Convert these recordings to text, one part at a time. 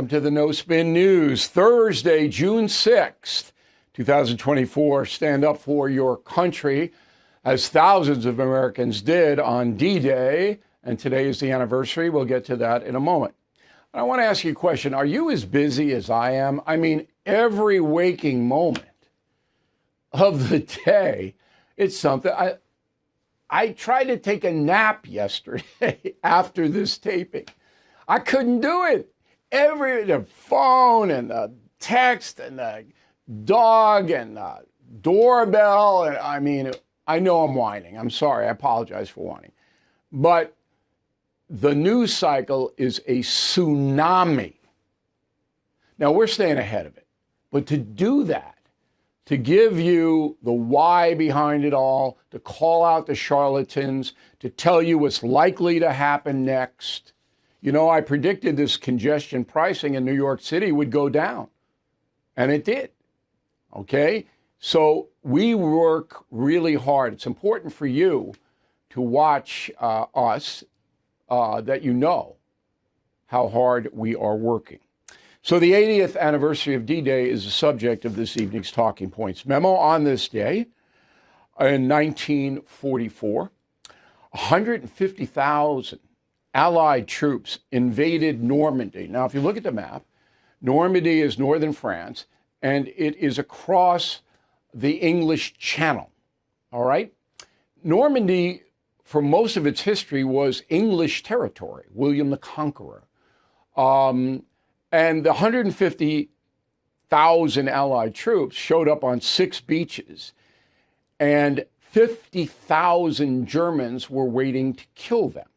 Welcome to the No Spin News. Thursday, June 6th, 2024. Stand up for your country, as thousands of Americans did on D-Day. And today is the anniversary. We'll get to that in a moment. I want to ask you a question. Are you as busy as I am? I mean, every waking moment of the day, it's something. I tried to take a nap yesterday after this taping. I couldn't do it. The phone and the text and the dog and the doorbell. And I mean, I know I'm whining. I'm sorry. I apologize for whining. But the news cycle is a tsunami. Now, we're staying ahead of it. But to do that, to give you the why behind it all, to call out the charlatans, to tell you what's likely to happen next. You know, I predicted this congestion pricing in New York City would go down, and it did. Okay? So we work really hard. It's important for you to watch us, that you know how hard we are working. So the 80th anniversary of D-Day is the subject of this evening's Talking Points memo. On this day, in 1944, 150,000 Allied troops invaded Normandy. Now, if you look at the map, Normandy is northern France, and it is across the English Channel, all right? Normandy, for most of its history, was English territory, William the Conqueror. And the 150,000 Allied troops showed up on 6 beaches, and 50,000 Germans were waiting to kill them,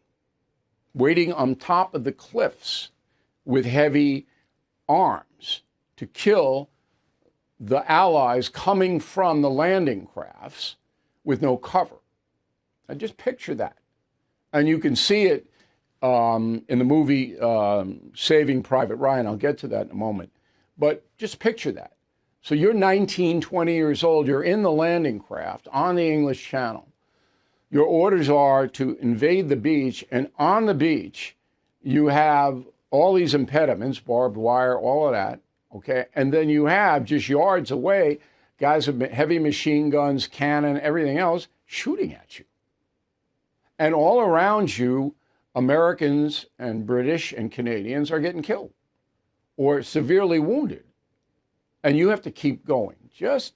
waiting on top of the cliffs with heavy arms to kill the Allies coming from the landing crafts with no cover. And just picture that. And you can see it in the movie Saving Private Ryan. I'll get to that in a moment. But just picture that. So you're 19, 20 years old. You're in the landing craft on the English Channel. Your orders are to invade the beach. And on the beach, you have all these impediments, barbed wire, all of that. Okay. And then you have just yards away, guys with heavy machine guns, cannon, everything else shooting at you. And all around you, Americans and British and Canadians are getting killed or severely wounded. And you have to keep going. Just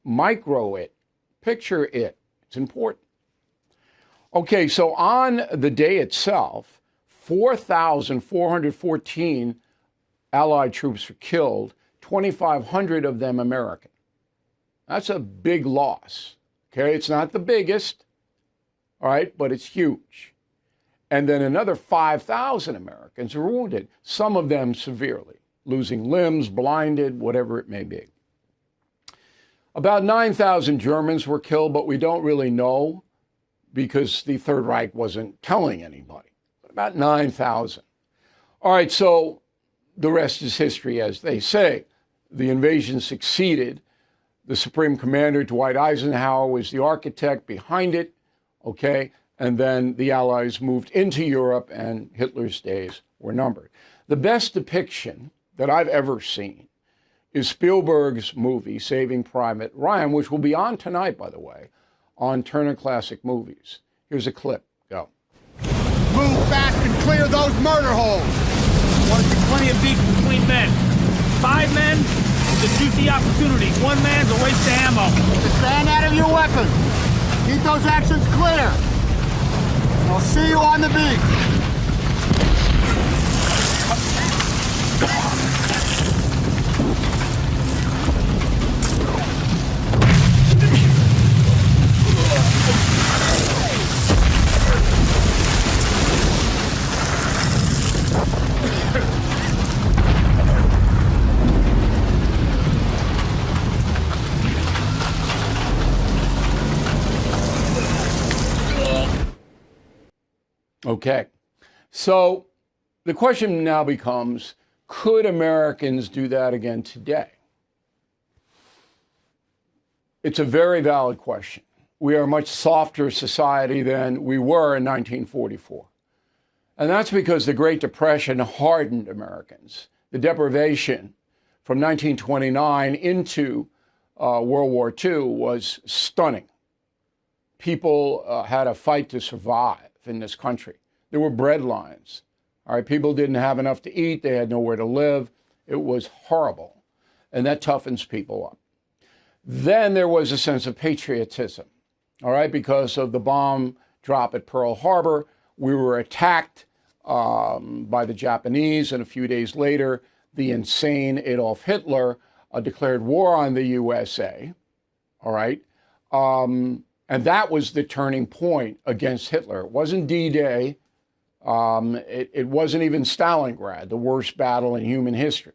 micro it. Picture it. It's important. Okay, so on the day itself, 4,414 Allied troops were killed, 2,500 of them American. That's a big loss. Okay, it's not the biggest, all right, but it's huge. And then another 5,000 Americans were wounded, some of them severely, losing limbs, blinded, whatever it may be. About 9,000 Germans were killed, but we don't really know because the Third Reich wasn't telling anybody. But about 9,000. All right, so the rest is history, as they say. The invasion succeeded. The Supreme Commander, Dwight Eisenhower, was the architect behind it, okay? And then the Allies moved into Europe, and Hitler's days were numbered. The best depiction that I've ever seen is Spielberg's movie, Saving Private Ryan, which will be on tonight, by the way, on Turner Classic Movies. Here's a clip. Go. Move fast and clear those murder holes. Want to see plenty of beef between men. 5 men is a juicy opportunity. 1 man's a waste of ammo. Just stand out of your weapons. Keep those actions clear. I'll see you on the beach. Okay, so the question now becomes, could Americans do that again today? It's a very valid question. We are a much softer society than we were in 1944. And that's because the Great Depression hardened Americans. the deprivation from 1929 into World War II was stunning. People had to fight to survive in this country. There were bread lines. All right, people didn't have enough to eat. They had nowhere to live. It was horrible. And that toughens people up. Then there was a sense of patriotism. All right, because of the bomb drop at Pearl Harbor, we were attacked by the Japanese. And a few days later, the insane Adolf Hitler declared war on the USA. All right. And that was the turning point against Hitler. It wasn't D-Day. It wasn't even Stalingrad, the worst battle in human history.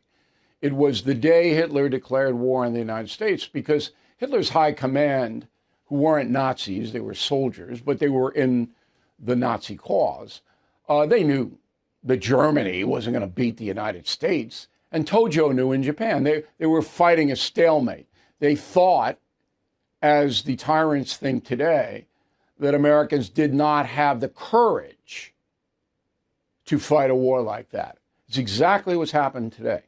It was the day Hitler declared war on the United States, because Hitler's high command, who weren't Nazis, they were soldiers, but they were in the Nazi cause, they knew that Germany wasn't going to beat the United States. And Tojo knew in Japan. They were fighting a stalemate. They thought, as the tyrants think today, that Americans did not have the courage to fight a war like that. It's exactly what's happened today.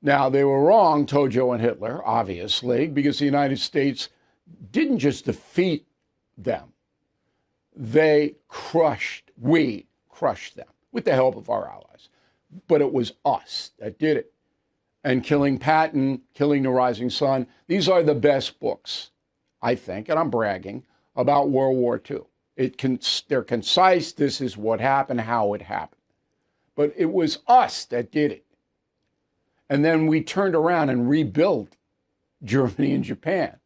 Now, they were wrong, Tojo and Hitler, obviously, because the United States didn't just defeat them. We crushed them with the help of our allies. But it was us that did it. And Killing Patton, Killing the Rising Sun, these are the best books, I think, and I'm bragging, about World War II. They're concise. This is what happened, how it happened. But it was us that did it. And then we turned around and rebuilt Germany and Japan.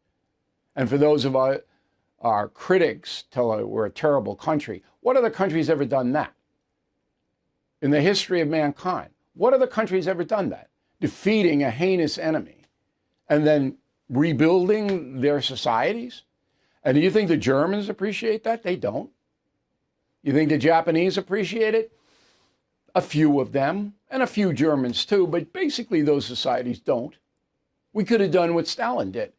And for those of our critics tell us we're a terrible country, what other country's ever done that? In the history of mankind, what other country's ever done that? Defeating a heinous enemy and then rebuilding their societies? And do you think the Germans appreciate that? They don't. You think the Japanese appreciate it? A few of them, and a few Germans too, but basically those societies don't. We could have done what Stalin did.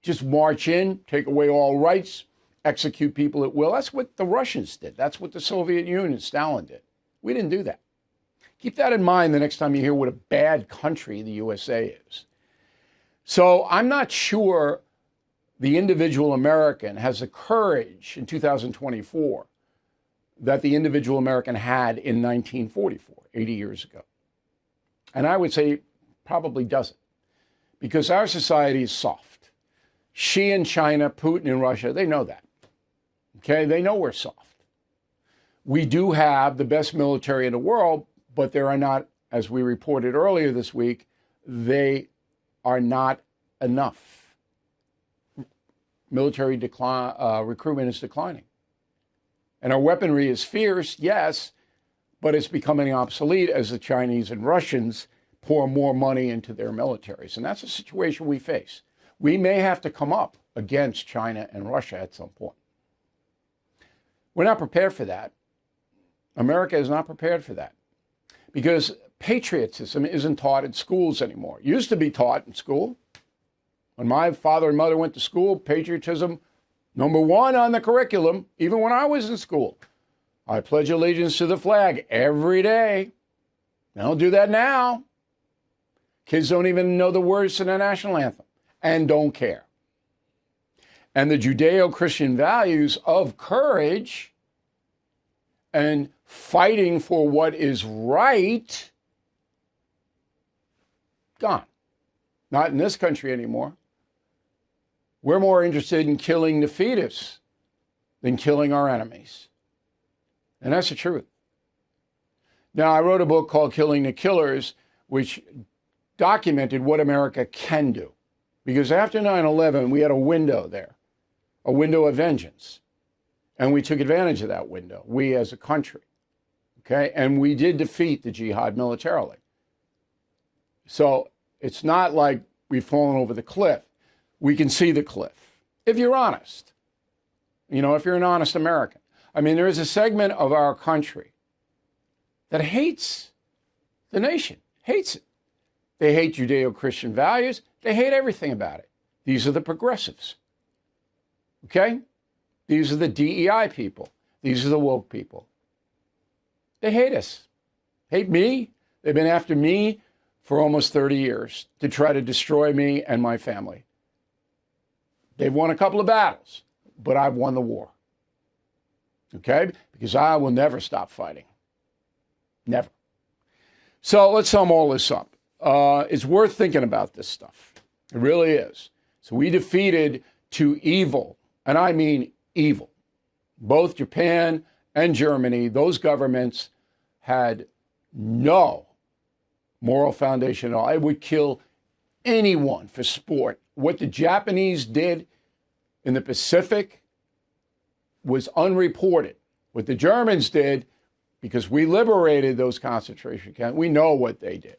Just march in, take away all rights, execute people at will. That's what the Russians did. That's what the Soviet Union, Stalin did. We didn't do that. Keep that in mind the next time you hear what a bad country the USA is. So I'm not sure the individual American has the courage in 2024 that the individual American had in 1944, 80 years ago. And I would say probably doesn't, because our society is soft. Xi in China, Putin in Russia, they know that. Okay, they know we're soft. We do have the best military in the world, but there are not, as we reported earlier this week, they are not enough. Military recruitment is declining. And our weaponry is fierce, yes, but it's becoming obsolete as the Chinese and Russians pour more money into their militaries. And that's a situation we face. We may have to come up against China and Russia at some point. We're not prepared for that. America is not prepared for that, because patriotism isn't taught in schools anymore. It used to be taught in school. When my father and mother went to school, patriotism, number one on the curriculum, even when I was in school. I pledge allegiance to the flag every day. They don't do that now. Kids don't even know the words to the national anthem and don't care. And the Judeo-Christian values of courage and fighting for what is right, gone. Not in this country anymore. We're more interested in killing the fetus than killing our enemies. And that's the truth. Now, I wrote a book called Killing the Killers, which documented what America can do. Because after 9/11, we had a window there, a window of vengeance. And we took advantage of that window, we as a country. Okay? And we did defeat the jihad militarily. So it's not like we've fallen over the cliff. We can see the cliff, if you're honest. You know, if you're an honest American. I mean, there is a segment of our country that hates the nation, hates it. They hate Judeo-Christian values. They hate everything about it. These are the progressives. Okay? These are the DEI people. These are the woke people. They hate us. Hate me. They've been after me for almost 30 years to try to destroy me and my family. They've won a couple of battles, but I've won the war. Okay? Because I will never stop fighting. Never. So let's sum all this up. It's worth thinking about this stuff. It really is. So we defeated two evil, and I mean evil, both Japan and Germany. Those governments had no moral foundation at all. It would kill anyone for sport. What the Japanese did in the Pacific was unreported. What the Germans did, because we liberated those concentration camps, we know what they did.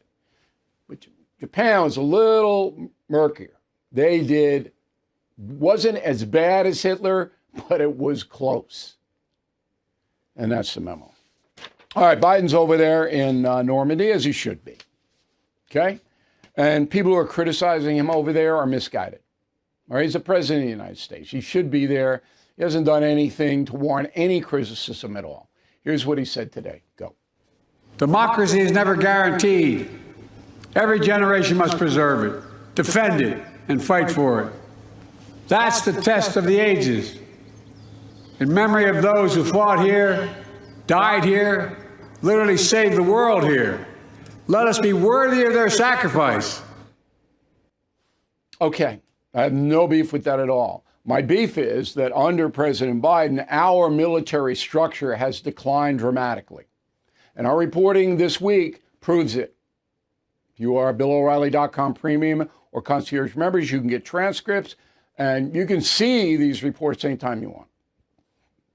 But Japan was a little murkier. They did, wasn't as bad as Hitler, but it was close. And that's the memo. All right, Biden's over there in Normandy, as he should be. Okay? And people who are criticizing him over there are misguided. All right, he's the president of the United States. He should be there. He hasn't done anything to warrant any criticism at all. Here's what he said today. Go. Democracy is never guaranteed. Every generation must preserve it, defend it, and fight for it. That's the test of the ages. In memory of those who fought here, died here, literally saved the world here. Let us be worthy of their sacrifice. Okay, I have no beef with that at all. My beef is that under President Biden, our military structure has declined dramatically. And our reporting this week proves it. If you are a BillO'Reilly.com premium or concierge members, you can get transcripts and you can see these reports anytime you want.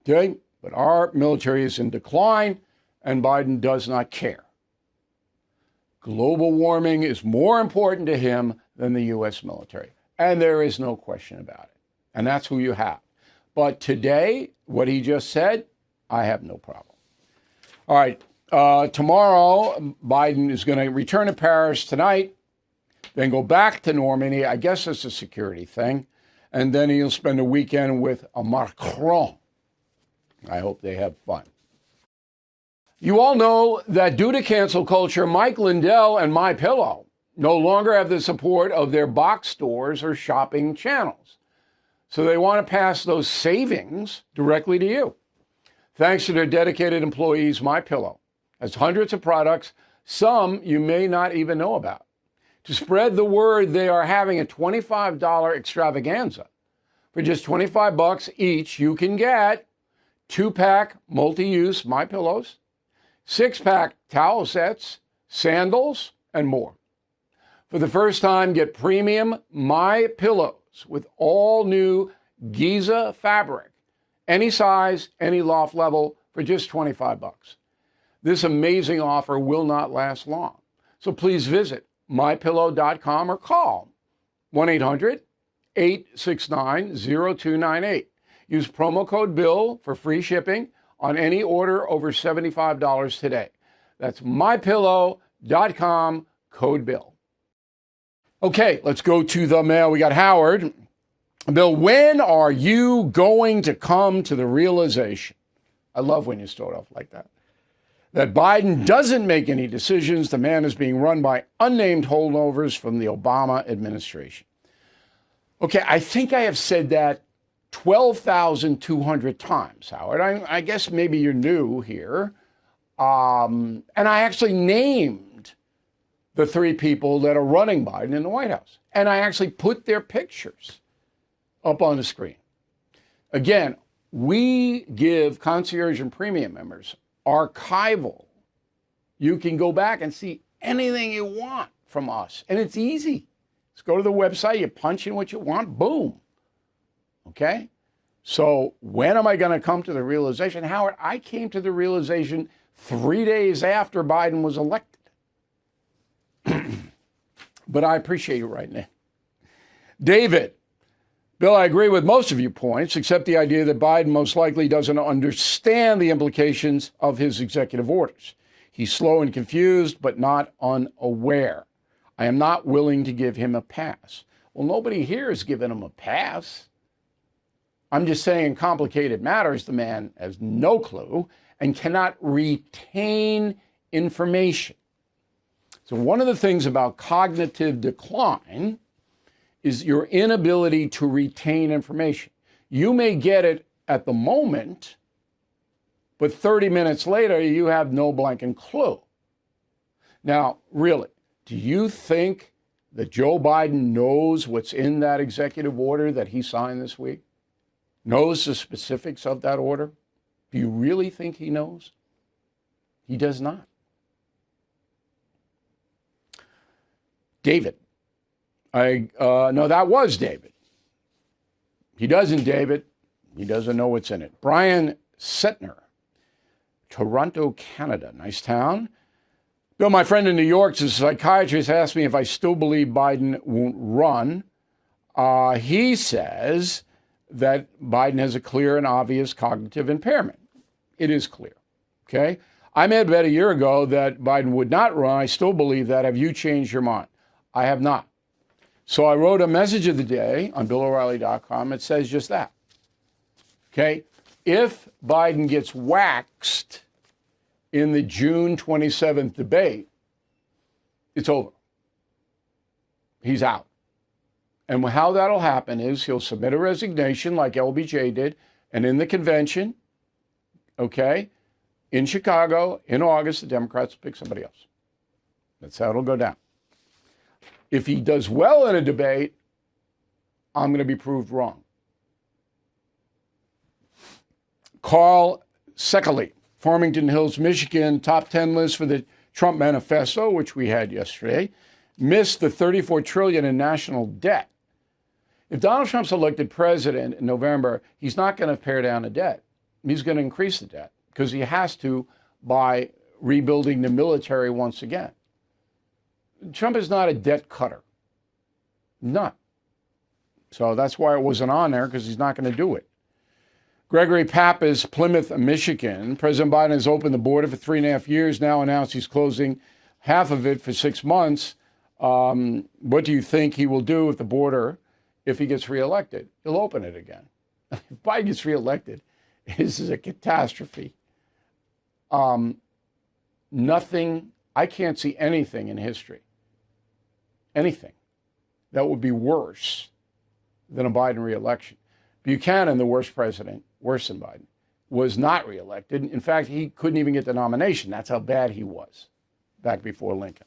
Okay? But our military is in decline and Biden does not care. Global warming is more important to him than the U.S. military. And there is no question about it. And that's who you have. But today, what he just said, I have no problem. All right. Tomorrow, Biden is going to return to Paris tonight, then go back to Normandy. I guess it's a security thing. And then he'll spend a weekend with a Macron. I hope they have fun. You all know that due to cancel culture, Mike Lindell and MyPillow no longer have the support of their box stores or shopping channels. So they want to pass those savings directly to you. Thanks to their dedicated employees, MyPillow has hundreds of products, some you may not even know about. To spread the word, they are having a $25 extravaganza. For just $25 each, you can get 2-pack multi-use MyPillows, 6-pack towel sets, sandals, and more. For the first time, get premium MyPillows with all new Giza fabric, any size, any loft level, for just $25. This amazing offer will not last long. So please visit mypillow.com or call 1-800-869-0298. Use promo code BILL for free shipping on any order over $75 today. That's mypillow.com, code BILL. Okay, let's go to the mail. We got Howard. Bill, when are you going to come to the realization, I love when you start off like that Biden doesn't make any decisions? The man is being run by unnamed holdovers from the Obama administration. Okay, I think I have said that 12,200 times, Howard. I guess maybe you're new here. And I actually named the three people that are running Biden in the White House. And I actually put their pictures up on the screen. Again, we give concierge and premium members archival. You can go back and see anything you want from us. And it's easy. Just go to the website, you punch in what you want, boom. Okay? So when am I going to come to the realization? Howard, I came to the realization 3 days after Biden was elected. But I appreciate you right now. David, Bill, I agree with most of your points, except the idea that Biden most likely doesn't understand the implications of his executive orders. He's slow and confused, but not unaware. I am not willing to give him a pass. Well, nobody here has given him a pass. I'm just saying in complicated matters, the man has no clue and cannot retain information. So one of the things about cognitive decline is your inability to retain information. You may get it at the moment, but 30 minutes later, you have no blanking clue. Now, really, do you think that Joe Biden knows what's in that executive order that he signed this week? Knows the specifics of that order? Do you really think he knows? He does not. David. No, that was David. He doesn't, David. He doesn't know what's in it. Brian Setner, Toronto, Canada. Nice town. Bill, my friend in New York, is a psychiatrist, asked me if I still believe Biden won't run. He says that Biden has a clear and obvious cognitive impairment. It is clear, okay? I made a bet a year ago that Biden would not run. I still believe that. Have you changed your mind? I have not. So I wrote a message of the day on BillO'Reilly.com. It says just that, okay? If Biden gets waxed in the June 27th debate, it's over. He's out. And how that'll happen is he'll submit a resignation like LBJ did, and in the convention, okay, in Chicago, in August, the Democrats will pick somebody else. That's how it'll go down. If he does well in a debate, I'm going to be proved wrong. Carl Seckley, Farmington Hills, Michigan, top 10 list for the Trump manifesto, which we had yesterday, missed the $34 trillion in national debt. If Donald Trump's elected president in November, he's not going to pare down the debt. He's going to increase the debt because he has to by rebuilding the military once again. Trump is not a debt cutter. Not. So that's why it wasn't on there, because he's not going to do it. Gregory Pappas, Plymouth, Michigan. President Biden has opened the border for 3.5 years, now announced he's closing half of it for 6 months. What do you think he will do with the border if he gets reelected? He'll open it again. If Biden gets reelected, this is a catastrophe. Nothing, I can't see anything in history, anything that would be worse than a Biden reelection. Buchanan, the worst president, worse than Biden, was not reelected. In fact, he couldn't even get the nomination. That's how bad he was back before Lincoln.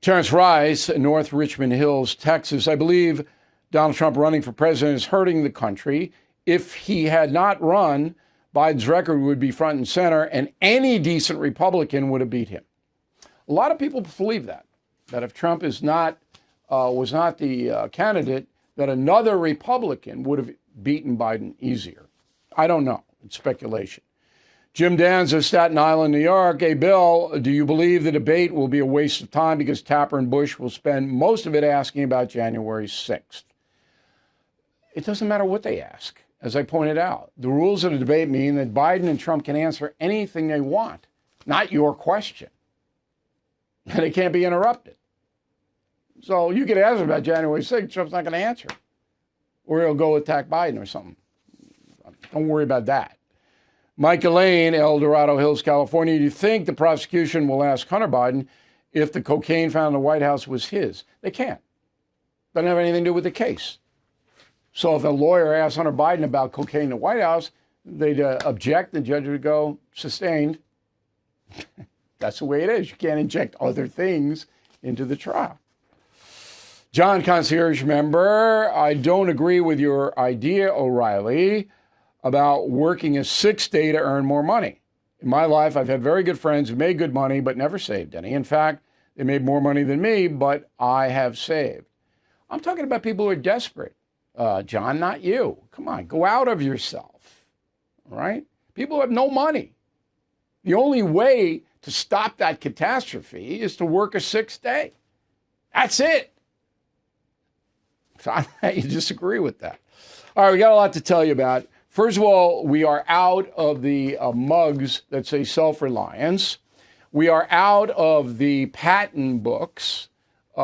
Terrence Rice, North Richmond Hills, Texas. I believe Donald Trump running for president is hurting the country. If he had not run, Biden's record would be front and center, and any decent Republican would have beat him. A lot of people believe that if Trump was not the candidate, that another Republican would have beaten Biden easier. I don't know. It's speculation. Jim Danza, Staten Island, New York. Hey, Bill, do you believe the debate will be a waste of time because Tapper and Bush will spend most of it asking about January 6th? It doesn't matter what they ask. As I pointed out, the rules of the debate mean that Biden and Trump can answer anything they want, not your question. And it can't be interrupted. So you could ask about January 6th, Trump's not going to answer. Or he'll go attack Biden or something. Don't worry about that. Mike Elaine, El Dorado Hills, California. Do you think the prosecution will ask Hunter Biden if the cocaine found in the White House was his? They can't. Doesn't have anything to do with the case. So if a lawyer asks Hunter Biden about cocaine in the White House, they'd object. The judge would go, sustained. That's the way it is. You can't inject other things into the trial. John, concierge member, I don't agree with your idea, O'Reilly, about working a 6th day to earn more money. In my life, I've had very good friends who made good money but never saved any. In fact, they made more money than me, but I have saved. I'm talking about people who are desperate. John, not you. Come on, go out of yourself, all right? People who have no money. The only way to stop that catastrophe is to work a 6th day. That's it. So I disagree with that. All right, we got a lot to tell you about. First of all, we are out of the mugs that say self-reliance. We are out of the patent books. We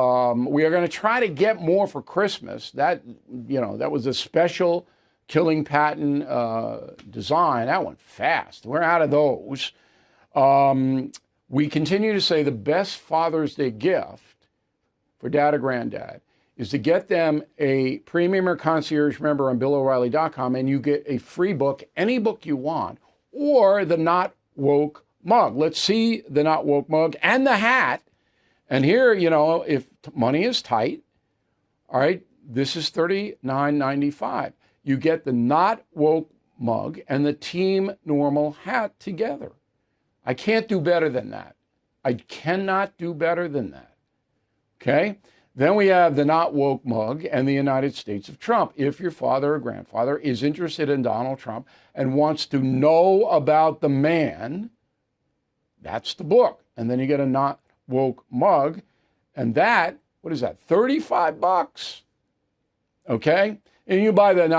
are going to try to get more for Christmas. That was a special killing patent design. That went fast. We're out of those. We continue to say the best Father's Day gift for dad or granddad is to get them a premium or concierge member on BillO'Reilly.com, and you get a free book, any book you want, or the Not Woke mug. Let's see the Not Woke mug and the hat. And here, you know, if money is tight, all right, this is $39.95. You get the Not Woke mug and the Team Normal hat together. I can't do better than that. I cannot do better than that. Okay? Then we have the Not Woke mug and the United States of Trump. If your father or grandfather is interested in Donald Trump and wants to know about the man, that's the book. And then you get a Not Woke mug. And that, what is that, $35? Okay? And you buy the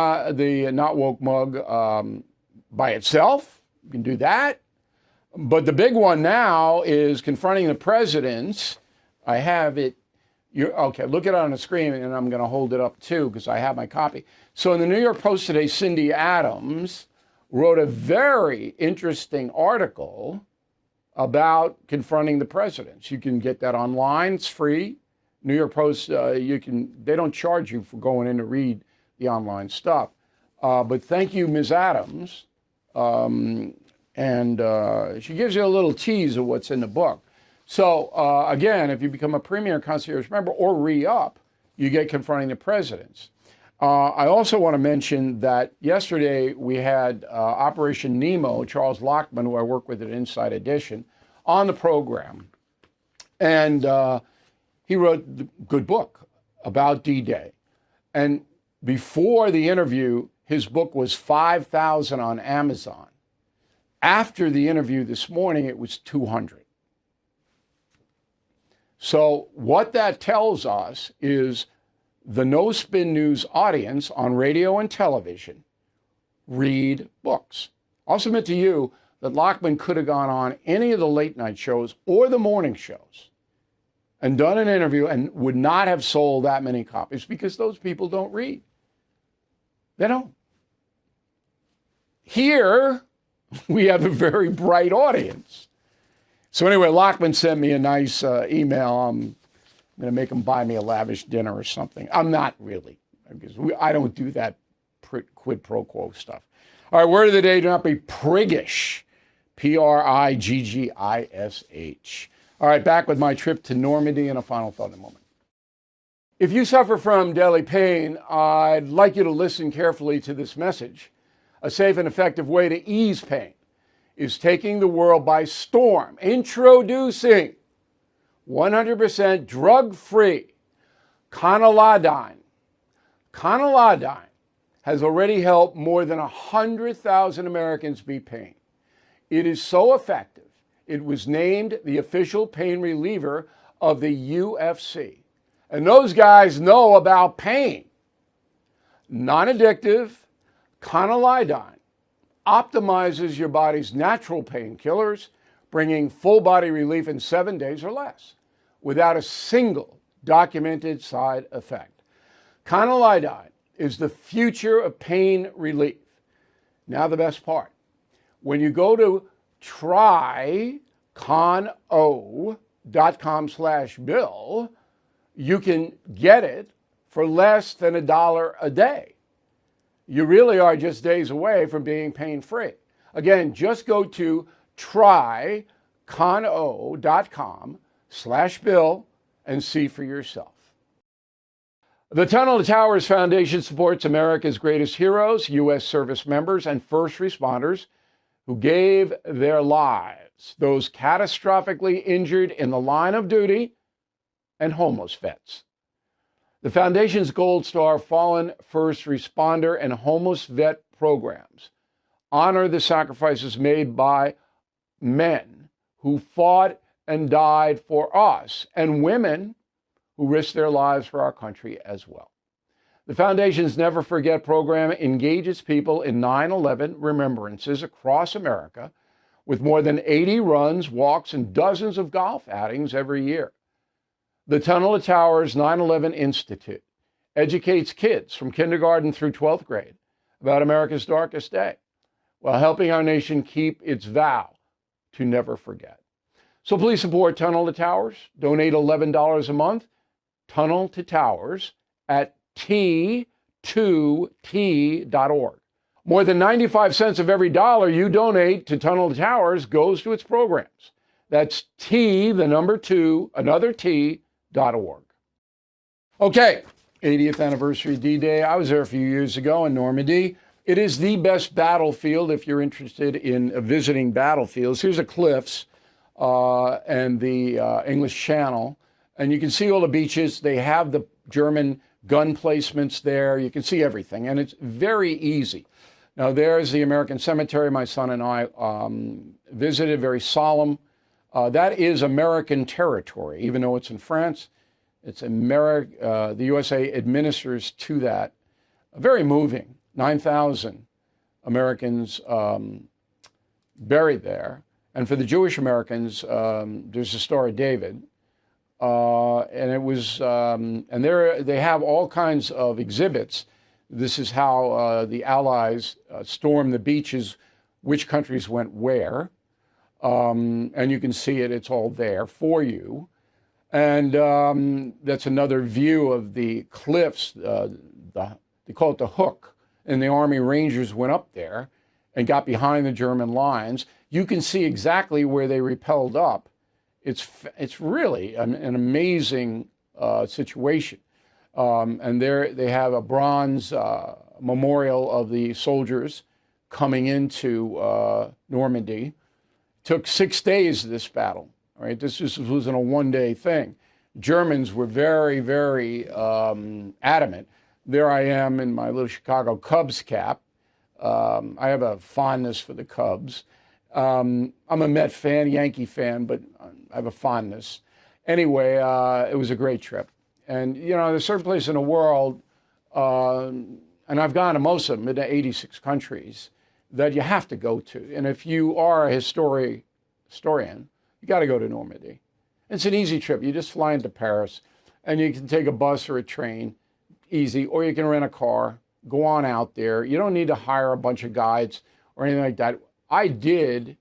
Not Woke mug by itself. You can do that. But the big one now is confronting the presidents. I have it. Okay, look at it on the screen, and I'm going to hold it up too because I have my copy. So in the New York Post today, Cindy Adams wrote a very interesting article about confronting the presidents. You can get that online. It's free. New York Post, they don't charge you for going in to read the online stuff. But thank you, Ms. Adams. And she gives you a little tease of what's in the book. So, again, if you become a premier concierge member or re-up, you get confronting the presidents. I also want to mention that yesterday we had Operation Nemo, Charles Lockman, who I work with at Inside Edition, on the program. And he wrote a good book about D-Day. And before the interview, his book was $5,000 on Amazon. After the interview this morning, it was $200. So what that tells us is the No Spin News audience on radio and television read books. I'll submit to you that Lockman could have gone on any of the late night shows or the morning shows and done an interview and would not have sold that many copies because those people don't read. They don't. Here, we have a very bright audience. So anyway, Lockman sent me a nice email. I'm going to make him buy me a lavish dinner or something. I'm not really, because I don't do that quid pro quo stuff. All right, word of the day, do not be priggish. Priggish. All right, back with my trip to Normandy and a final thought in a moment. If you suffer from daily pain, I'd like you to listen carefully to this message. A safe and effective way to ease pain is taking the world by storm. Introducing 100% drug-free Conolidine. Conolidine has already helped more than 100,000 Americans beat pain. It is so effective, it was named the official pain reliever of the UFC. And those guys know about pain. Non-addictive, Conolidine optimizes your body's natural painkillers, bringing full body relief in 7 days or less, without a single documented side effect. Conolidine is the future of pain relief. Now the best part. When you go to trycono.com/bill, you can get it for less than $1 a day. You really are just days away from being pain-free. Again, just go to trycono.com/bill and see for yourself. The Tunnel to Towers Foundation supports America's greatest heroes, U.S. service members, and first responders who gave their lives, those catastrophically injured in the line of duty, and homeless vets. The Foundation's Gold Star Fallen First Responder and Homeless Vet programs honor the sacrifices made by men who fought and died for us, and women who risked their lives for our country as well. The Foundation's Never Forget program engages people in 9/11 remembrances across America with more than 80 runs, walks, and dozens of golf outings every year. The Tunnel to Towers 9/11 Institute educates kids from kindergarten through 12th grade about America's darkest day, while helping our nation keep its vow to never forget. So please support Tunnel to Towers. Donate $11 a month. Tunnel to Towers at T2T.org. More than 95 cents of every dollar you donate to Tunnel to Towers goes to its programs. That's T, the number 2, another T.org. Okay, 80th anniversary D-Day. I was there a few years ago in Normandy. It is the best battlefield if you're interested in visiting battlefields. Here's the cliffs and the English Channel. And you can see all the beaches. They have the German gun placements there. You can see everything. And it's very easy. Now, there's the American cemetery my son and I visited, very solemn. That is American territory, even though it's in France. It's the USA administers to that. Very moving. 9,000 Americans buried there. And for the Jewish Americans, there's the Star of David. And it was, and they have all kinds of exhibits. This is how the Allies stormed the beaches, which countries went where. And you can see it, it's all there for you. And that's another view of the cliffs. They call it the Hook. And the Army Rangers went up there and got behind the German lines. You can see exactly where they repelled up. It's really an amazing situation. And there they have a bronze memorial of the soldiers coming into Normandy. Took 6 days, this battle. Right? This wasn't a one-day thing. Germans were very, very adamant. There I am in my little Chicago Cubs cap. I have a fondness for the Cubs. I'm a Met fan, Yankee fan, but I have a fondness. Anyway, it was a great trip. And, you know, there's certain places in the world, and I've gone to most of them, in 86 countries, that you have to go to. And if you are a historian, you got to go to Normandy. It's an easy trip. You just fly into Paris, and you can take a bus or a train, easy, or you can rent a car, go on out there. You don't need to hire a bunch of guides or anything like that. I did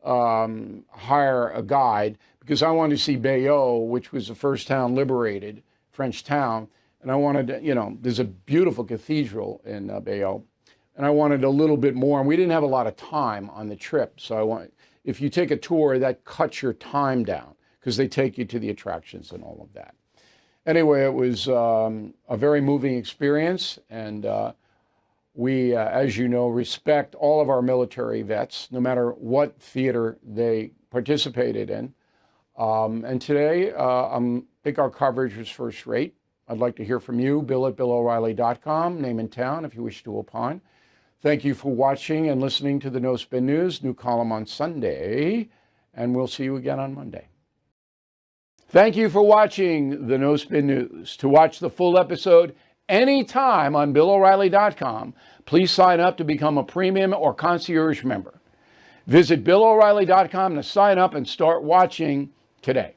hire a guide because I wanted to see Bayeux, which was the first town liberated, French town. And I wanted to, you know, there's a beautiful cathedral in Bayeux. And I wanted a little bit more. And we didn't have a lot of time on the trip. So if you take a tour, that cuts your time down because they take you to the attractions and all of that. Anyway, it was a very moving experience. And we, as you know, respect all of our military vets, no matter what theater they participated in. And today, I think our coverage was first rate. I'd like to hear from you, bill@BillO'Reilly.com, name and town if you wish to opine. Thank you for watching and listening to the No Spin News, new column on Sunday, and we'll see you again on Monday. Thank you for watching the No Spin News. To watch the full episode anytime on BillO'Reilly.com, please sign up to become a premium or concierge member. Visit BillO'Reilly.com to sign up and start watching today.